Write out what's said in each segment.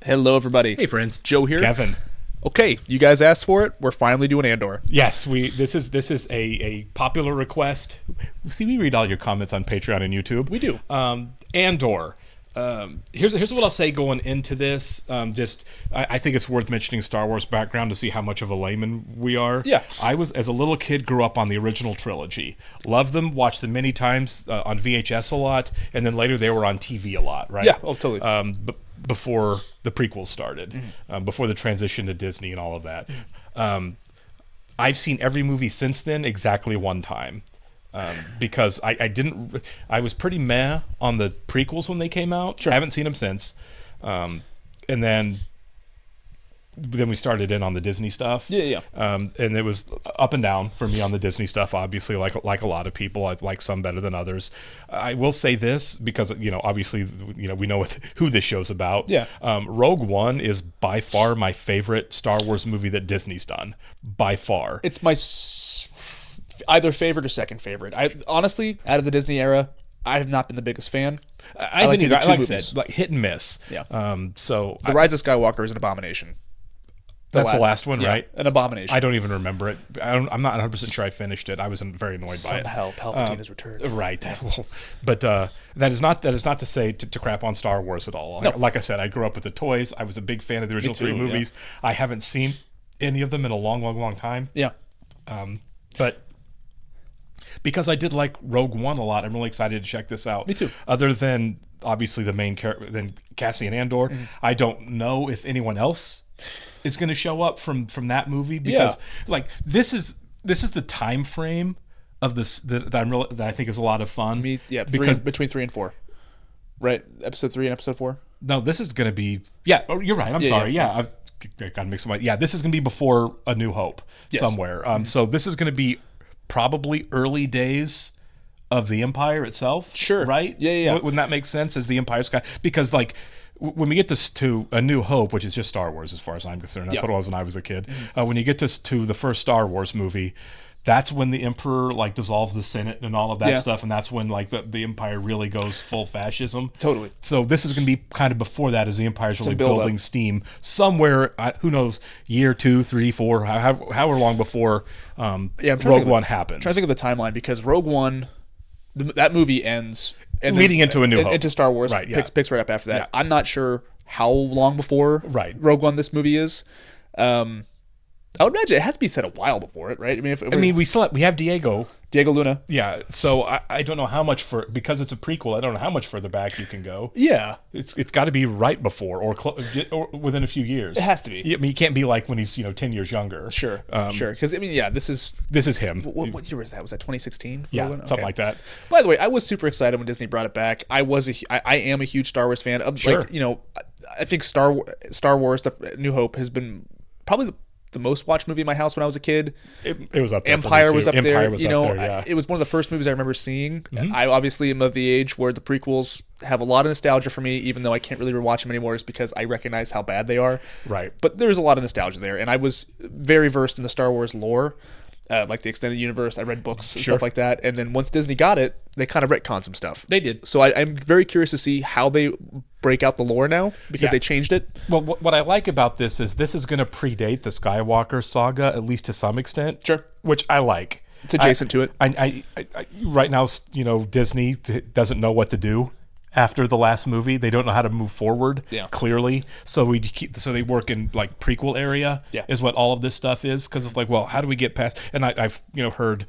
Hello, everybody. Hey, friends. Joe here. Kevin. Okay, you guys asked for it. We're finally doing Andor. Yes, this is a popular request. See, we read all your comments on Patreon and YouTube. We do. Andor. Here's what I'll say going into this. I think it's worth mentioning Star Wars background to see how much of a layman we are. Yeah. I was, as a little kid, grew up on the original trilogy. Loved them, watched them many times on VHS a lot, and then later they were on TV a lot, right? Yeah, oh, totally. But before the prequels started, before the transition to Disney and all of that. I've seen every movie since then exactly one time. Because I was pretty meh on the prequels when they came out. Sure. I haven't seen them since. And then we started in on the Disney stuff. Yeah. And it was up and down for me on the Disney stuff, obviously, like a lot of people. I like some better than others. I will say this because, obviously, we know who this show's about. Yeah. Rogue One is by far my favorite Star Wars movie that Disney's done. By far. It's my either favorite or second favorite. I honestly, out of the Disney era, I have not been the biggest fan. I like either I said, like hit and miss. Yeah. So The Rise of Skywalker is an abomination. That's the last one, yeah, right? An abomination. I don't even remember it. I'm not 100% sure I finished it. I was very annoyed by it. Somehow Palpatine has returned. Right. But that is not to say to crap on Star Wars at all. No. Like I said, I grew up with the toys. I was a big fan of the original too, three movies. Yeah. I haven't seen any of them in a long, long, long time. Yeah. But because I did like Rogue One a lot, I'm really excited to check this out. Me too. Other than obviously the main character, then Cassian Andor, I don't know if anyone else is going to show up from that movie because like this is the time frame of this that I think is a lot of fun. Because between 3 and 4, right? Episode 3 and episode 4. No, this is going to be Oh, you're right. I'm sorry. Yeah. I've got to mix them up. Yeah, this is going to be before A New Hope somewhere. So this is going to be probably early days of the Empire itself. Sure. Right? Yeah. Wouldn't that make sense as the Empire's guy? Because like when we get to A New Hope, which is just Star Wars as far as I'm concerned, that's what it was when I was a kid. When you get to the first Star Wars movie, that's when the Emperor like dissolves the Senate and all of that stuff, and that's when like the Empire really goes full fascism. Totally. So this is going to be kind of before that, as the Empire's really building steam somewhere. Who knows? Year 2, 3, 4, however long before Rogue One happens. I'm trying to think of the timeline because Rogue One, that movie ends leading into A New Hope, into Star Wars. Right. Yeah. Picks right up after that. Yeah. I'm not sure how long before Rogue One this movie is. I would imagine it has to be set a while before it, right? I mean, we have Diego Luna. Yeah, so I don't know how much because it's a prequel. I don't know how much further back you can go. Yeah, it's got to be right before or within a few years. It has to be. I mean, you can't be like when he's 10 years younger. Sure, because this is him. What year was that? Was that 2016? Yeah, something like that. By the way, I was super excited when Disney brought it back. I am a huge Star Wars fan. Sure. I think Star Wars: New Hope has been probably the most watched movie in my house when I was a kid. It was up there. Empire was up there. Empire was up there, yeah. It was one of the first movies I remember seeing. I obviously am of the age where the prequels have a lot of nostalgia for me, even though I can't really rewatch them anymore, is because I recognize how bad they are. Right. But there's a lot of nostalgia there, and I was very versed in the Star Wars lore. Like the extended universe, I read books and stuff like that. And then once Disney got it, they kind of retconned some stuff. They did. So I'm very curious to see how they break out the lore now because they changed it. Well, what I like about this is going to predate the Skywalker saga, at least to some extent. Sure. Which I like. It's adjacent to it. I right now, Disney doesn't know what to do. After the last movie, they don't know how to move forward. Clearly, so they work in like prequel area. Is what all of this stuff is, because it's like, well, how do we get past? And I've heard,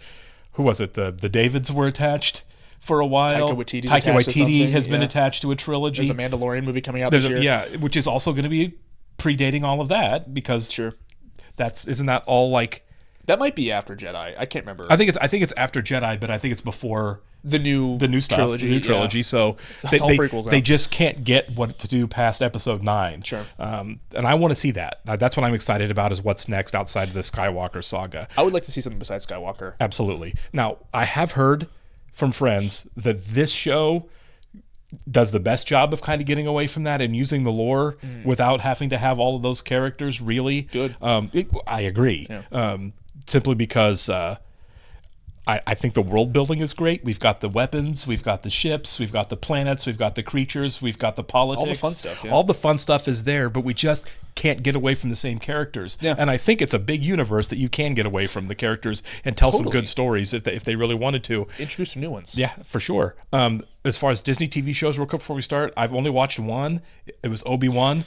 who was it? The Davids were attached for a while. Taika Waititi has been attached to a trilogy. There's a Mandalorian movie coming out this year. Which is also going to be predating all of that because isn't that all like. That might be after Jedi. I can't remember. I think it's after Jedi, but I think it's before the new stuff, trilogy. The new trilogy. Yeah. So they just can't get what to do past Episode 9. Sure. And I want to see that. That's what I'm excited about. Is what's next outside of the Skywalker saga. I would like to see something besides Skywalker. Absolutely. Now I have heard from friends that this show does the best job of kind of getting away from that and using the lore without having to have all of those characters. Really good. I agree. Yeah. Simply because I think the world building is great. We've got the weapons, we've got the ships, we've got the planets, we've got the creatures, we've got the politics. All the fun stuff, yeah. All the fun stuff is there, but we just can't get away from the same characters. Yeah. And I think it's a big universe that you can get away from the characters and tell some good stories if they really wanted to. Introduce some new ones. Yeah, for sure. As far as Disney TV shows, real quick before we start, I've only watched one. It was Obi-Wan.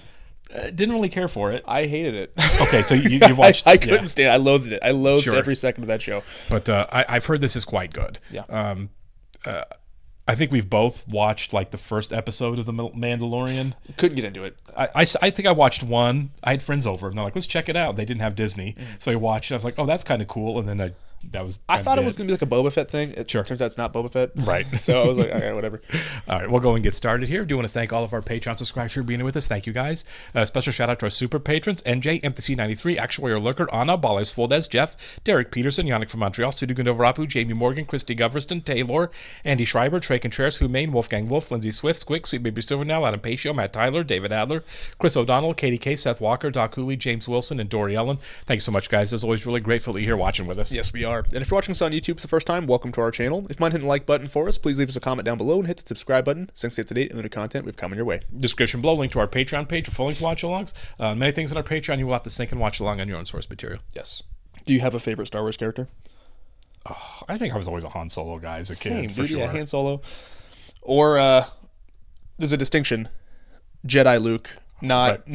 Didn't really care for it. I hated it. Okay, so you've watched. I couldn't stand it. I loathed it. I loathed Sure. every second of that show. But I've heard this is quite good. Yeah. I think we've both watched like the first episode of The Mandalorian. Couldn't get into it. I think I watched one. I had friends over and they're like, let's check it out. They didn't have Disney. So I watched it. I was like, oh, that's kind of cool. And then I thought it was going to be like a Boba Fett thing. It turns out it's not Boba Fett. Right. So I was like, okay, whatever. All right, we'll go and get started here. Do want to thank all of our Patreon subscribers for being with us. Thank you, guys. Special shout out to our super patrons, NJ, MTC93, Actuary Lurker, Anna, Ballers Fuldez, Jeff, Derek Peterson, Yannick from Montreal, Studio Gundovarapu, Jamie Morgan, Christy Goverston, Taylor, Andy Schreiber, Trey Contreras, Humain, Wolfgang Wolf, Lindsay Swift, Squick, Sweet Baby Silvernell, Adam Pacio, Matt Tyler, David Adler, Chris O'Donnell, Katie K, Seth Walker, Doc Hooley, James Wilson, and Dory Ellen. Thanks so much, guys. As always, really grateful that you're here watching with us. Yes, we are. And if you're watching us on YouTube for the first time, welcome to our channel. If you mind hitting the like button for us, please leave us a comment down below and hit the subscribe button. So stay up to date and the new content we've coming your way. Description below, link to our Patreon page for full length watch alongs. Many things on our Patreon you will have to sync and watch along on your own source material. Yes. Do you have a favorite Star Wars character? Oh, I think I was always a Han Solo guy as a kid, for dude, sure. Yeah, Han Solo. Or there's a distinction: Jedi Luke, not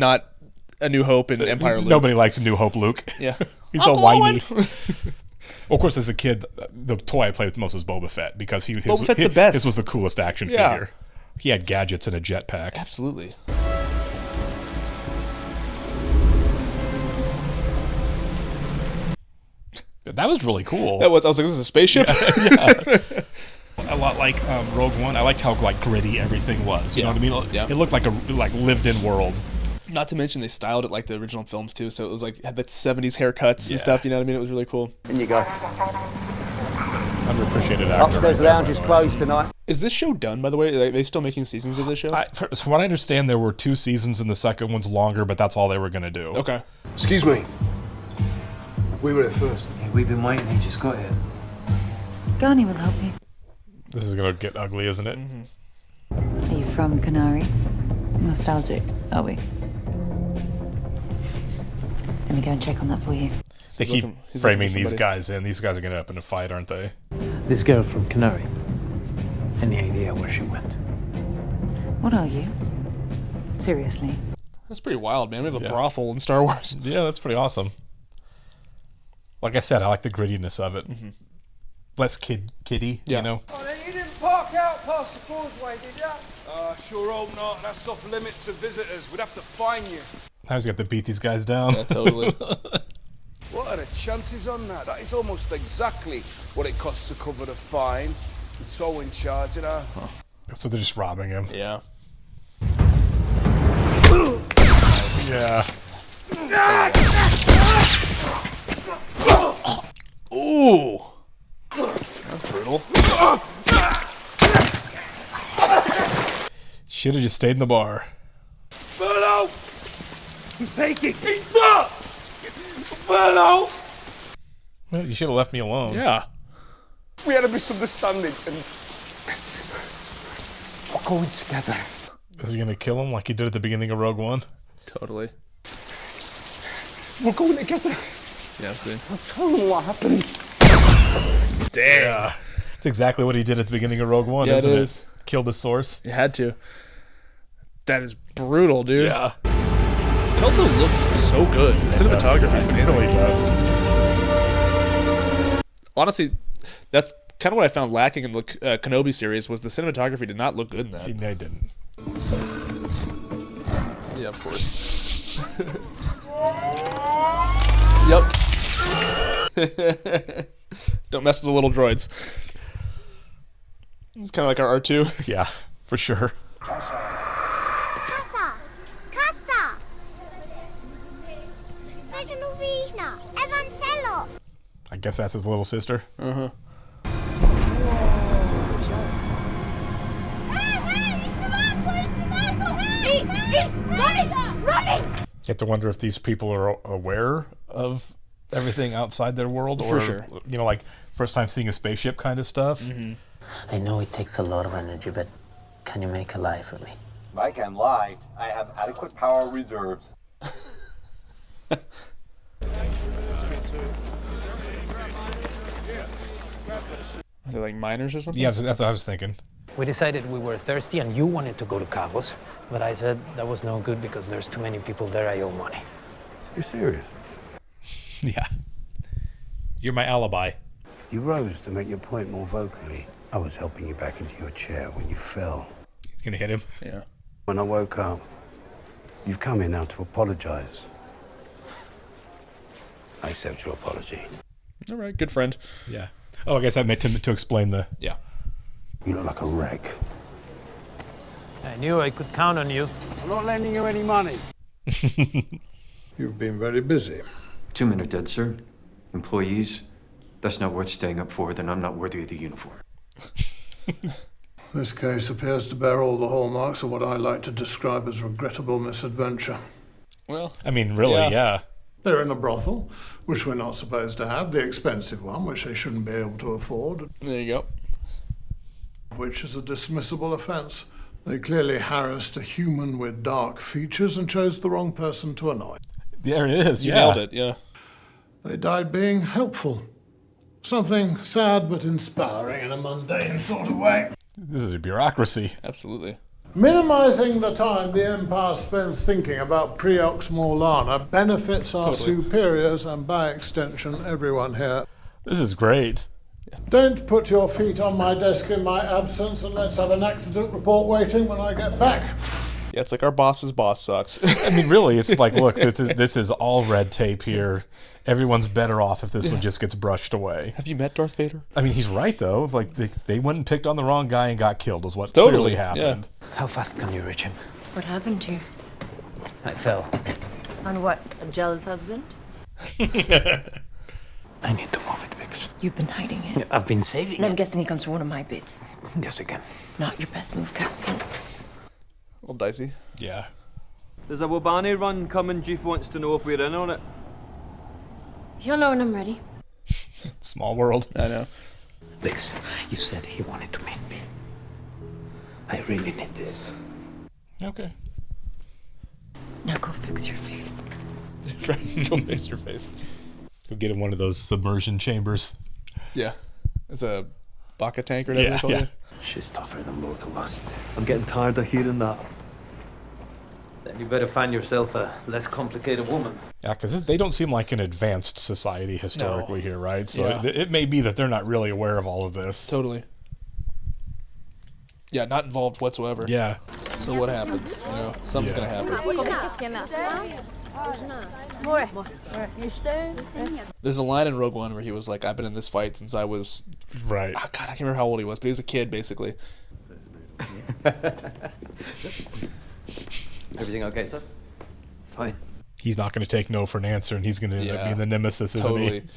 A New Hope and Empire Luke. Nobody likes A New Hope Luke. Yeah, he's so whiny. Well, of course, as a kid, the toy I played with most was Boba Fett because Boba Fett's the best. His was the coolest action figure. He had gadgets and a jetpack. Absolutely. That was really cool. I was like, this is a spaceship? Yeah. A lot like Rogue One. I liked how like gritty everything was. You know what I mean? Yeah. It looked like a lived-in world. Not to mention they styled it like the original films too, so it was like had that 70s haircuts and stuff. You know what I mean? It was really cool. In you go. Underappreciated actor. Upstairs lounge is closed tonight. Is this show done, by the way? Are they still making seasons of this show? From what I understand, there were 2 seasons and the second one's longer, but that's all they were going to do. Okay. Excuse me. We were at first. Hey, we've been waiting. He just got here. Garni will help you. This is going to get ugly, isn't it? Are you from Canary? Nostalgic, are we? Let me go and check on that for you. They keep framing these guys in. These guys are going to end up in a fight, aren't they? This girl from Canary. Any idea where she went? What are you? Seriously? That's pretty wild, man. We have a brothel in Star Wars. Yeah, that's pretty awesome. Like I said, I like the grittiness of it. Less kiddie, you know? Oh, then you didn't park out past the causeway, did ya? Sure hope not. That's off limits to visitors. We'd have to fine you. Now he's got to beat these guys down. Yeah, totally. What are the chances on that? That is almost exactly what it costs to cover the fine. It's so in charge, you know? So they're just robbing him. Yeah. Yeah. Ooh. That's brutal. Should have just stayed in the bar. Furlough! He's taking! He's fucked! Furlough! Well, you should have left me alone. Yeah. We had a misunderstanding and we're going together. Is he going to kill him like he did at the beginning of Rogue One? Totally. We're going together. Yeah, see. I'll tell them what happened. Damn. Yeah. It's exactly what he did at the beginning of Rogue One, Yeah, isn't it it? is. Killed the source. You had to. That is brutal, dude. Yeah. It also looks so good. The cinematography is amazing. It really does. Honestly, that's kind of what I found lacking in the Kenobi series was the cinematography did not look good in that. I didn't. Yeah, of course. Yep. Don't mess with the little droids. It's kind of like our R2. Yeah, for sure. Casa! Casa! Regional Vizna! Evancello! I guess that's his little sister. Uh-huh. He's running! Running! You have to wonder if these people are aware of everything outside their world, For or sure. Like first time seeing a spaceship kind of stuff. I know it takes a lot of energy, but can you make a lie for me? I can lie. I have adequate power reserves. Are they like miners or something? Yeah, that's what I was thinking. We decided we were thirsty and you wanted to go to Cabos, but I said that was no good because there's too many people there I owe money. You're serious? Yeah. You're my alibi. You rose to make your point more vocally. I was helping you back into your chair when you fell. He's gonna hit him. Yeah. When I woke up, you've come in now to apologize. I accept your apology. All right, good friend. Yeah. Oh, I guess I meant to explain the... Yeah. You look like a wreck. I knew I could count on you. I'm not lending you any money. You've been very busy. 2 men are dead, sir. Employees. That's not worth staying up for, then I'm not worthy of the uniform. This case appears to bear all the hallmarks of what I like to describe as regrettable misadventure. Well, I mean, really, yeah. They're in a brothel, which we're not supposed to have, the expensive one, which they shouldn't be able to afford, there you go. which is a dismissible offence. They clearly harassed a human with dark features and chose the wrong person to annoy. There it is, You yeah. nailed it, yeah. They died being helpful. Something sad but inspiring in a mundane sort of way. This is a bureaucracy. Absolutely. Minimizing the time the Empire spends thinking about Preox Morlana benefits our superiors and, by extension, everyone here. This is great. Don't put your feet on my desk in my absence, and let's have an accident report waiting when I get back. Yeah, it's like our boss's boss sucks. I mean, really, it's like, look, this is all red tape here. Everyone's better off if this one just gets brushed away. Have you met Darth Vader? I mean, he's right, though. Like, they went and picked on the wrong guy and got killed is what Totally, clearly happened. How fast can you reach him? What happened to you? I fell. On what? A jealous husband? I need to move it, Vix. You've been hiding it. I've been saving And I'm it. guessing he comes from one of my bits. Guess again. Not your best move, Cassian. A little dicey. Yeah. There's a Wobani run coming. Chief wants to know if we're in on it. You'll know when I'm ready. Small world. I know. Vix, you said he wanted to meet me. I really need this. Okay. Now go fix your face. Go face your face. Go get him one of those submersion chambers. Yeah. It's a Baka tank or whatever they call it. She's tougher than both of us. I'm getting tired of hearing that. Then you better find yourself a less complicated woman. Yeah, because they don't seem like an advanced society historically here, right? So Yeah. it may be that they're not really aware of all of this. Totally. Yeah, not involved whatsoever. Yeah. So what happens? You know, something's gonna happen. There's a line in Rogue One where he was like, "I've been in this fight since I was..." Right. Oh, God, I can't remember how old he was, but he was a kid, basically. Everything okay, sir? Fine. He's not going to take no for an answer, and he's going to end up being the nemesis, isn't Totally. he?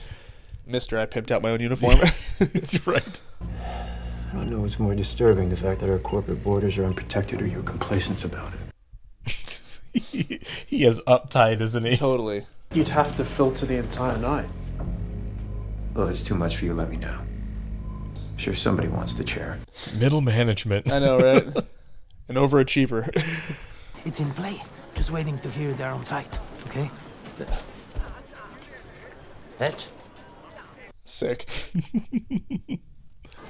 Mister, I pimped out my own uniform. That's right. I don't know what's more disturbing, the fact that our corporate borders are unprotected or your complacence about it. He is uptight, isn't he? Totally. You'd have to filter the entire night. Well, if it's too much for you, let me know. I'm sure somebody wants the chair. Middle management. I know, right? An overachiever. It's in play. Just waiting to hear they're on site, okay? Fetch. Sick.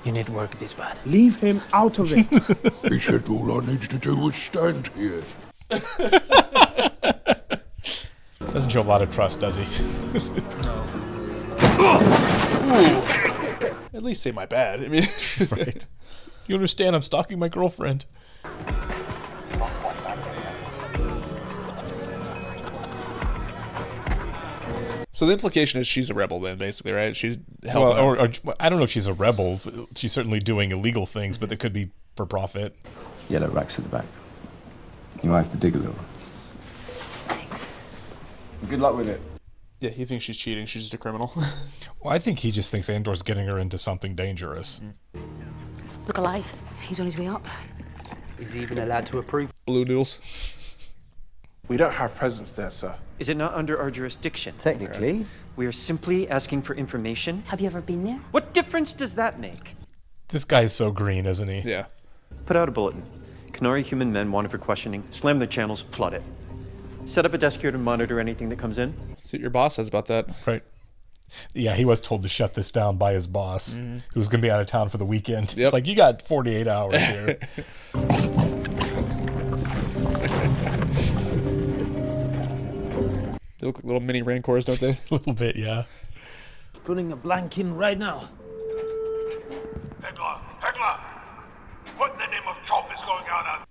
You need work this bad. Leave him out of it. He said all I needed to do was stand here. Doesn't show a lot of trust, does he? No. At least say my bad. I mean, right. You understand? I'm stalking my girlfriend. So the implication is she's a rebel, then, basically, right? She's helping. Well, or I don't know if she's a rebel. She's certainly doing illegal things, but they could be for profit. Yellow racks at the back. You might have to dig a little. Thanks. Good luck with it. Yeah, he thinks she's cheating. She's just a criminal. Well, I think he just thinks Andor's getting her into something dangerous. Look alive. He's on his way up. Is he even allowed to approve? Blue noodles. We don't have presence there, sir. Is it not under our jurisdiction? Technically, We are simply asking for information. Have you ever been there? What difference does that make? This guy's so green, isn't he? Yeah. Put out a bulletin. Canary human men wanted for questioning. Slam their channels, flood it. Set up a desk here to monitor anything that comes in. See what your boss says about that. Right. Yeah, he was told to shut this down by his boss, who was going to be out of town for the weekend. Yep. It's like, you got 48 hours here. They look like little mini Rancors, don't they? A little bit, yeah. Putting a blank in right now. Heckler! What in the name of Trump is going on?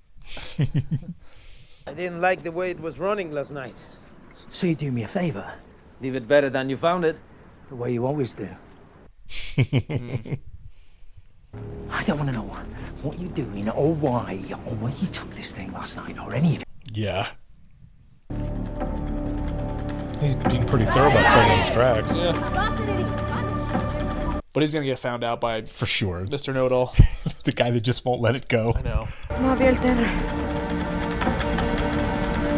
I didn't like the way it was running last night. So you do me a favor? Leave it better than you found it. The way you always do. I don't want to know what you're doing or why or why you took this thing last night or any of it. Yeah. He's being pretty thorough about covering his tracks. Yeah. But he's going to get found out by... For sure. Mr. Know-It-All. The guy that just won't let it go. I know.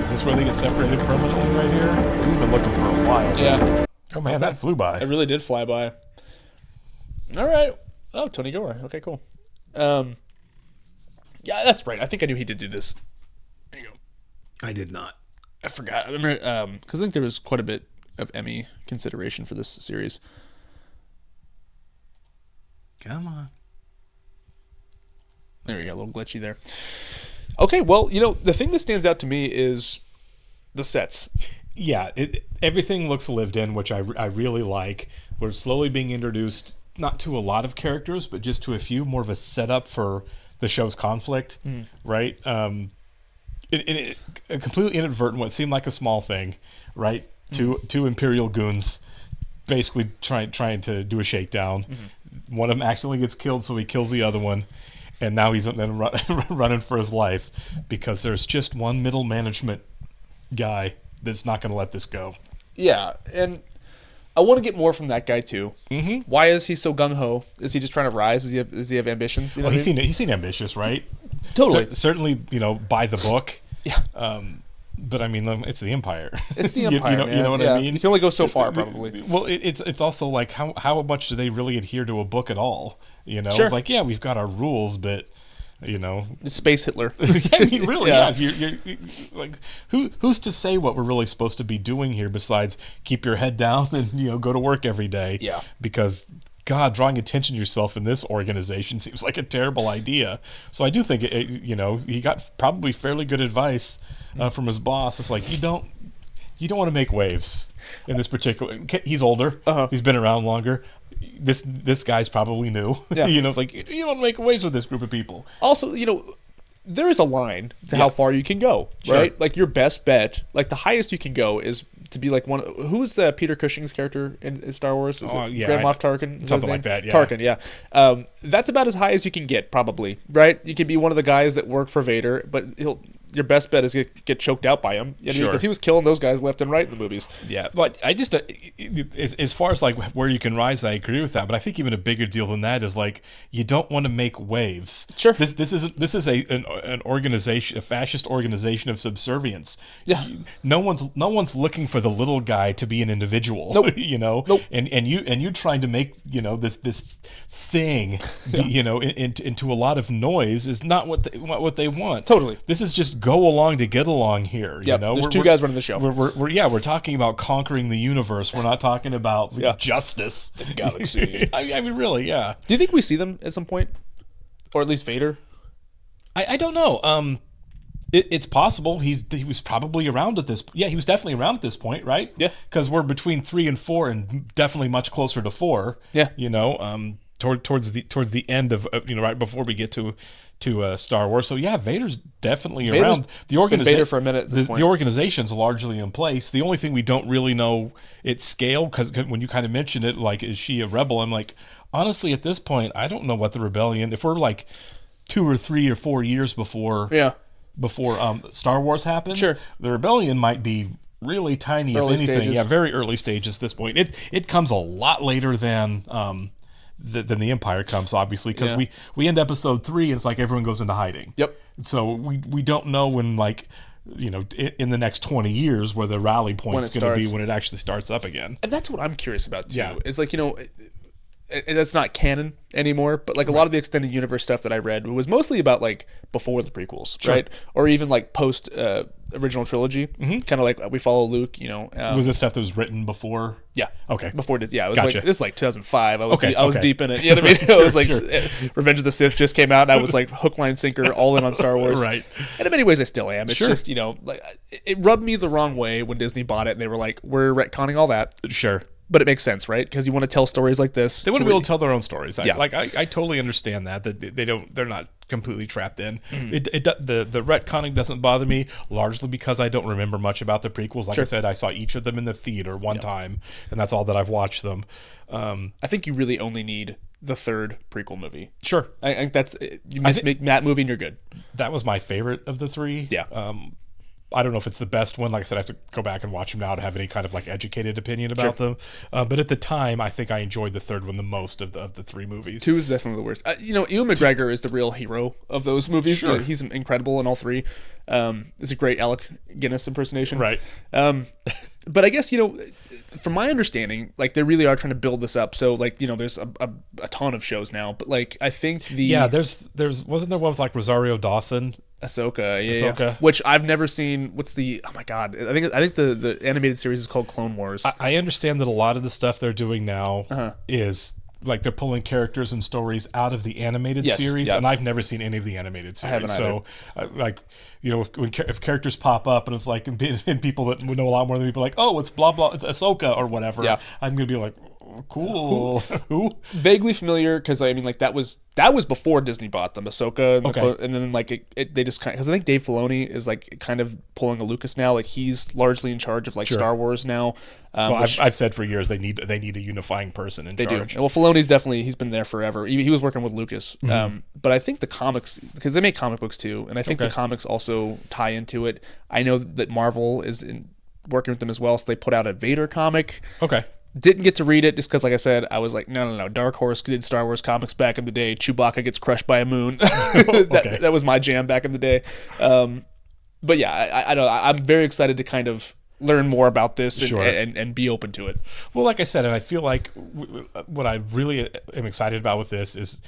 Is this where they get separated permanently right here? Because he's been looking for a while. Yeah. Oh man, that flew by. It really did fly by. All right. Oh, Tony Gore. Okay, cool. Yeah, that's right. I think I knew he did do this. There you go. I did not. I forgot. I remember because I think there was quite a bit of Emmy consideration for this series. Come on. There we go. A little glitchy there. Okay, well, the thing that stands out to me is the sets. Yeah, everything looks lived in, which I really like. We're slowly being introduced, not to a lot of characters, but just to a few, more of a setup for the show's conflict, right? It completely inadvertent, what seemed like a small thing, right? Two Imperial goons basically trying to do a shakedown. One of them accidentally gets killed, so he kills the other one. And now he's then running for his life because there's just one middle management guy that's not going to let this go. Yeah, and I want to get more from that guy too. Mm-hmm. Why is he so gung ho? Is he just trying to rise? Does he have ambitions? Well, he's seen ambitious, right? Totally. Certainly, by the book. Yeah. But I mean, it's the Empire. It's the Empire, you know what I mean? You can only go so far, probably. Well, it's also like how much do they really adhere to a book at all? Sure. It's like, yeah, we've got our rules, but it's Space Hitler. I mean, really, yeah. You're like, who's to say what we're really supposed to be doing here besides keep your head down and go to work every day? Yeah. Because God, drawing attention to yourself in this organization seems like a terrible idea. So I do think he got probably fairly good advice from his boss. It's like you don't want to make waves in this particular. He's older. He's been around longer. This guy's probably new. Yeah. It's like you don't make waves with this group of people. Also, there is a line to how far you can go, right? Sure. Like your best bet, like the highest you can go is to be like who's the Peter Cushing's character in Star Wars? Is it Grand Moff Tarkin? Something like that, yeah. Tarkin, yeah. That's about as high as you can get, probably, right? You could be one of the guys that work for Vader, but your best bet is get choked out by him. Sure. Because he was killing those guys left and right in the movies. Yeah, but I just as far as like where you can rise, I agree with that. But I think even a bigger deal than that is like you don't want to make waves. Sure. This is an organization, a fascist organization of subservience. Yeah. No one's looking for the little guy to be an individual. Nope. Nope. And you trying to make this thing into a lot of noise is not what they want. Totally. This is just go along to get along here. Yeah, there's two guys running the show. We're talking about conquering the universe. We're not talking about justice. The galaxy. I mean, really, yeah. Do you think we see them at some point, or at least Vader? I don't know. It's possible he was probably around at this. Yeah, he was definitely around at this point, right? Yeah, because we're between 3 and 4, and definitely much closer to 4. Yeah, towards the end of right before we get to Star Wars. So yeah, Vader's definitely around. The organization Vader for a minute. The organization's largely in place. The only thing we don't really know its scale, because when you kind of mentioned it, like, is she a rebel? I'm like, honestly, at this point, I don't know what the rebellion. If we're like 2 or 3 or 4 years before Star Wars happens, sure, the rebellion might be really tiny, early if anything. Stages. Yeah, very early stages at this point. It comes a lot later than the Empire comes, obviously, because we end episode 3 and it's like everyone goes into hiding. Yep. So we don't know when, like, in the next 20 years where the rally point is going to be when it actually starts up again. And that's what I'm curious about too. Yeah. It's like, that's not canon anymore, but like a lot of the extended universe stuff that I read was mostly about like before the prequels, right? Or even like post original trilogy, kind of like we follow Luke. Was this stuff that was written before? Yeah. Okay. Before this, yeah, it was gotcha. this is like 2005. I was deep in it. You know what I mean? It was like Revenge of the Sith just came out, and I was like hook, line, sinker, all in on Star Wars. Right. And in many ways, I still am. It's just like it rubbed me the wrong way when Disney bought it, and they were like, "We're retconning all that." Sure. But it makes sense, right? Because you want to tell stories like this. They want to be able to tell their own stories. I totally understand that they're not completely trapped in. The retconning doesn't bother me, largely because I don't remember much about the prequels. Like I said, I saw each of them in the theater one time, and that's all that I've watched them. I think you really only need the third prequel movie. Sure. I think that's you make that movie and you're good. That was my favorite of the three. Yeah. I don't know if it's the best one. Like I said, I have to go back and watch them now to have any kind of like educated opinion about them. But at the time, I think I enjoyed the third one the most of the three movies. 2 is definitely the worst. Ewan McGregor is the real hero of those movies. Sure. He's incredible in all three. It's a great Alec Guinness impersonation. Right. But I guess, from my understanding, like they really are trying to build this up. So like, there's a ton of shows now, but like I think there's wasn't there one with like Rosario Dawson? Ahsoka, which I've never seen. What's the? Oh my god! I think the animated series is called Clone Wars. I understand that a lot of the stuff they're doing now is like they're pulling characters and stories out of the animated series, and I've never seen any of the animated series. So, if characters pop up and it's like and people that know a lot more than people like, oh, it's blah blah, it's Ahsoka or whatever. Yeah. I'm gonna be like, cool. Who? Vaguely familiar because I mean, like that was before Disney bought them, Ahsoka, and then like they just kind of, because I think Dave Filoni is like kind of pulling a Lucas now, like he's largely in charge of like Star Wars now. I've said for years they need a unifying person in charge. They do. Well, Filoni's he's been there forever. He was working with Lucas, but I think the comics, because they make comic books too, and I think the comics also tie into it. I know that Marvel is working with them as well, so they put out a Vader comic. Okay. Didn't get to read it just because, like I said, I was like, no. Dark Horse did Star Wars comics back in the day. Chewbacca gets crushed by a moon. That was my jam back in the day. But yeah, I don't know. I'm very excited to kind of learn more about this and be open to it. Well, like I said, and I feel like what I really am excited about with this is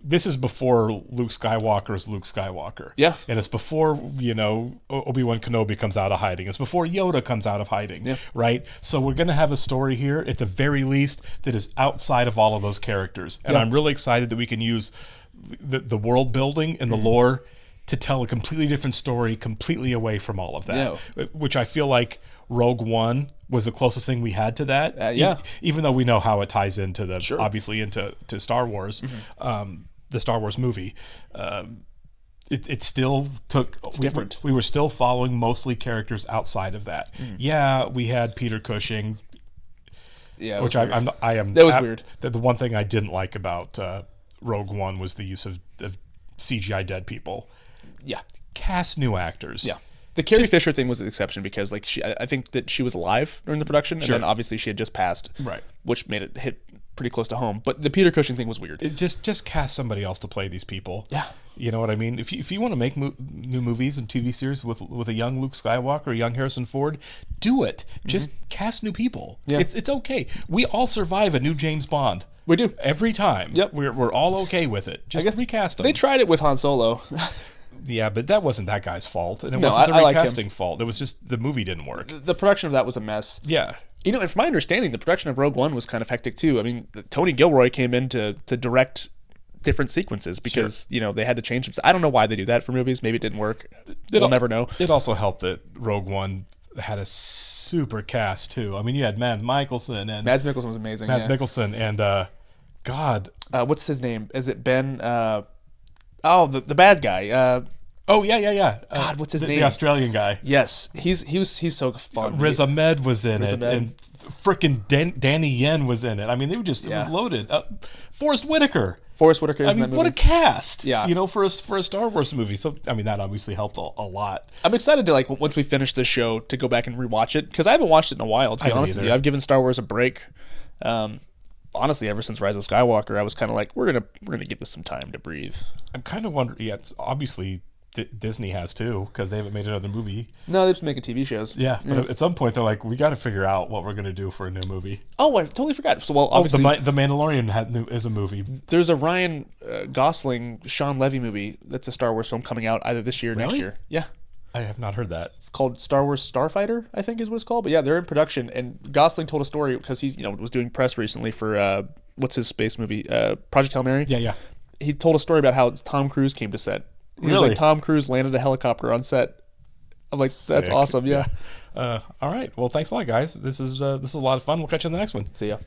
this is before Luke Skywalker is Luke Skywalker. Yeah. And it's before, Obi-Wan Kenobi comes out of hiding. It's before Yoda comes out of hiding. Yeah. Right? So we're going to have a story here, at the very least, that is outside of all of those characters. And I'm really excited that we can use the world building and the lore to tell a completely different story, completely away from all of that. Yeah. Which I feel like Rogue One was the closest thing we had to that. Even though we know how it ties into obviously into Star Wars, the Star Wars movie. It still took. It's different. We were still following mostly characters outside of that. Yeah, we had Peter Cushing. Yeah, which I am. That was weird. The one thing I didn't like about Rogue One was the use of CGI dead people. Yeah, cast new actors. Yeah. The Carrie Fisher thing was an exception because, like, I think that she was alive during the production, and then obviously she had just passed, right? Which made it hit pretty close to home. But the Peter Cushing thing was weird. Just cast somebody else to play these people. Yeah, you know what I mean. If you want to make new movies and TV series with a young Luke Skywalker, a young Harrison Ford, do it. Just cast new people. Yeah. It's okay. We all survive a new James Bond. We do every time. Yep, we're all okay with it. Just recast them. They tried it with Han Solo. Yeah, but that wasn't that guy's fault, and it wasn't the recasting fault. It was just the movie didn't work. The production of that was a mess. Yeah, and from my understanding, the production of Rogue One was kind of hectic too. I mean, Tony Gilroy came in to direct different sequences because they had to change them. I don't know why they do that for movies. Maybe it didn't work. We'll never know. It also helped that Rogue One had a super cast too. I mean, you had Mads Mikkelsen was amazing. Mads Mikkelsen and God, what's his name? Is it Ben? The bad guy. God, what's his name? The Australian guy. Yes, he's so fun. Riz Ahmed was in it, and frickin' Danny Yen was in it. I mean, they were just it was loaded. Forrest Whitaker. I mean, what a cast! Yeah, for a Star Wars movie. So I mean, that obviously helped a lot. I'm excited to once we finish this show to go back and rewatch it because I haven't watched it in a while. To be honest with you, I've given Star Wars a break. Honestly, ever since Rise of Skywalker, I was kind of like, we're gonna give this some time to breathe. I'm kind of wondering. Yeah, it's obviously Disney has too, because they haven't made another movie. No, they're just making TV shows. Yeah, but at some point they're like, we got to figure out what we're going to do for a new movie. Oh, I totally forgot. So, well, obviously, the Mandalorian is a movie. There's a Ryan Gosling, Sean Levy movie that's a Star Wars film coming out either this year or next year. Yeah. I have not heard that. It's called Star Wars Starfighter, I think is what it's called. But yeah, they're in production. And Gosling told a story because he's was doing press recently for what's his space movie, Project Hail Mary. Yeah. He told a story about how Tom Cruise came to set. He was like, Tom Cruise landed a helicopter on set. I'm like, Sick. That's awesome. Yeah. All right. Well, thanks a lot, guys. This is a lot of fun. We'll catch you in the next one. See ya.